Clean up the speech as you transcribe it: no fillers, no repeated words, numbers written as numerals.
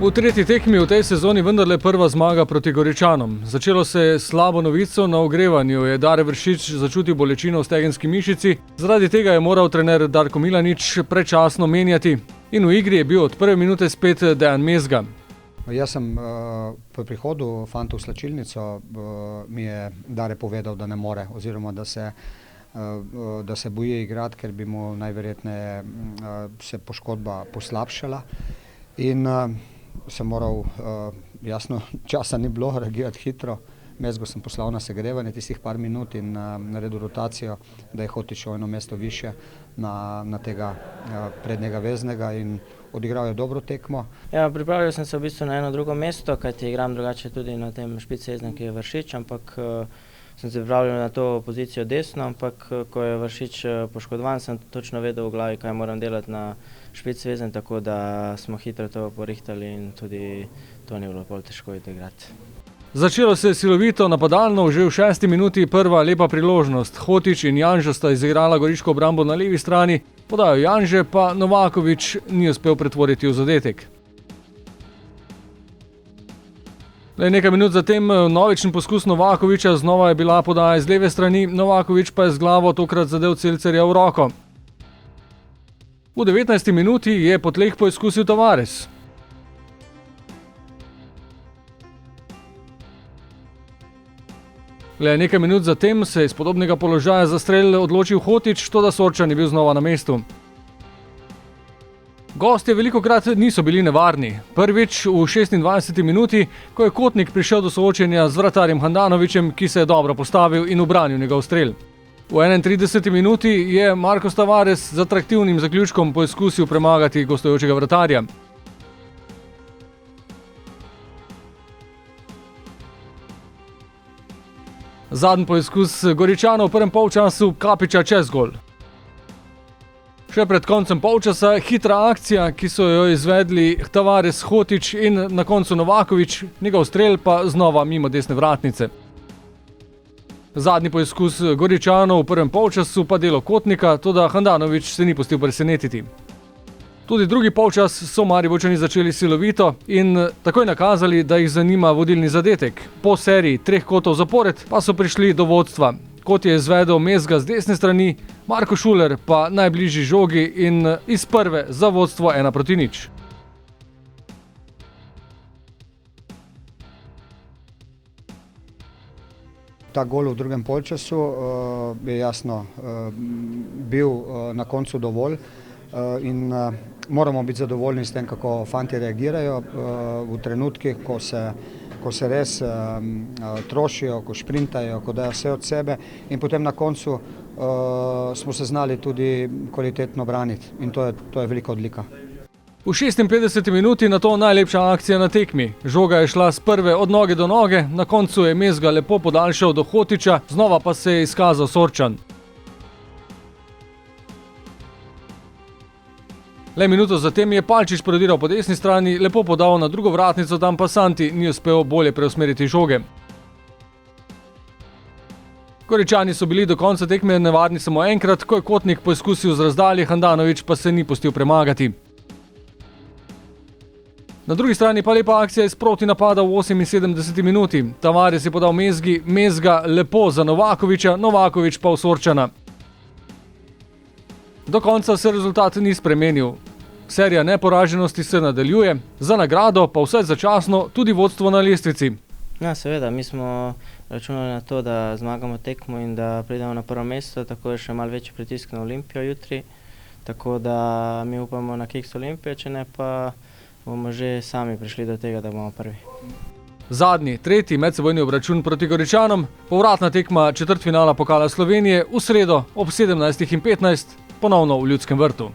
V tretji tekmi v tej sezoni vendarle prva zmaga proti Goričanom. Začelo se je slabo novico, na ogrevanju je Dare Vršič začutil bolečino v stegenski mišici, zaradi tega je moral trener Darko Milanič predčasno menjati in v igri je bil od prve minute spet Dejan Mezga. Jaz sem po prihodu fantov v slačilnico, mi je Dare povedal, da ne more oziroma da se boji igrati, ker bi mu najverjetneje se poškodba poslabšala in sem moral, jasno, časa ni bilo, reagirati hitro. Mezgo sem poslal na segrevanje tistih par minut in naredil rotacijo, da je Hotić šel eno mesto više na tega prednjega veznega in odigral je dobro tekmo. Ja, pripravil sem se v bistvu na eno drugo mesto, kajti igram drugače tudi na tem špic veznem, ki je Vršič, ampak sem se pripravljal na to pozicijo desno, ampak ko je Vršič poškodovan, sem točno vedel v glavi, kaj moram delati na špic veznem, tako da smo hitro to porihtali in tudi to ni bilo pol težko igrati. Začelo se je silovito, napadalno, že v 6. minuti prva lepa priložnost. Hotić in Janža sta izigrala goriško obrambo na levi strani, podajo Janže pa Novaković ni uspel pretvoriti v zadetek. Le nekaj minut zatem vnovičen poskus Novakovića, znova je bila podaja z leve strani, Novaković pa je z glavo tokrat zadel Celcerja v roko. V 19. minuti je po tleh poizkusil Tavares. Le nekaj minut zatem se je iz podobnega položaja za strel odločil Hotić, toda Sorčan je bil znova na mestu. Gostje velikokrat niso bili nevarni. Prvič v 26. minuti, ko je Kotnik prišel do soočenja z vratarjem Handanovićem, ki se je dobro postavil in ubranil njegov strel. V 31. minuti je Marcos Tavares z atraktivnim zaključkom poizkusil premagati gostujočega vratarja. Zadnji poizkus Goričanov v prvem polčasu Kapiča čez gol. Še pred koncem polčasa hitra akcija, ki so jo izvedli Tavares, Hotić in na koncu Novaković, njegov strel pa znova mimo desne vratnice. Zadnji poizkus Goričanov v prvem polčasu pa delo Kotnika, toda Handanović se ni pustil presenetiti. Tudi drugi polčas so Mariborčani začeli silovito in takoj nakazali, da jih zanima vodilni zadetek. Po seriji 3 kotov zapored pa so prišli do vodstva. Kot je izvedel Mezga z desne strani, Marko Šuler pa najbližji žogi in iz prve za vodstvo 1:0. Ta gol v drugem polčasu je jasno bil na koncu dovolj in moramo biti zadovoljni s tem, kako fantje reagirajo v trenutkih, ko se res trošijo, ko šprintajo, ko dajo vse od sebe in potem na koncu smo se znali tudi kvalitetno braniti in to je velika odlika. V 56. minuti nato najlepša akcija na tekmi. Žoga je šla s prve od noge do noge, na koncu je Mezga lepo podaljšal do Hotića, znova pa se je izkazal Sorčan. Le minuto zatem je Palčič prodiral po desni strani, lepo podal na drugo vratnico, tam pa Santi ni uspel bolje preusmeriti žoge. Goričani so bili do konca tekme nevarni samo enkrat, ko je Kotnik poizkusil z razdalje, Handanović pa se ni pustil premagati. Na drugi strani pa lepa akcija iz protinapada v 78. minuti. Tavares je podal Mezgi, Mezga lepo za Novakovića, Novaković pa v Sorčana. Do konca se rezultat ni spremenil. Serija neporaženosti se nadaljuje, za nagrado pa vsaj začasno tudi vodstvo na lestvici. Ja, seveda, mi smo računali na to, da zmagamo tekmo in da pridemo na prvo mesto, tako je še malo večji pritisk na Olimpijo jutri. Tako da mi upamo na kiks Olimpije, če ne pa bomo že sami prišli do tega, da bomo prvi. Zadnji, tretji medsebojni obračun proti Goričanom, povratna tekma četrtfinala Pokala Slovenije v sredo ob 17:15, ponovno v Ljudskem vrtu.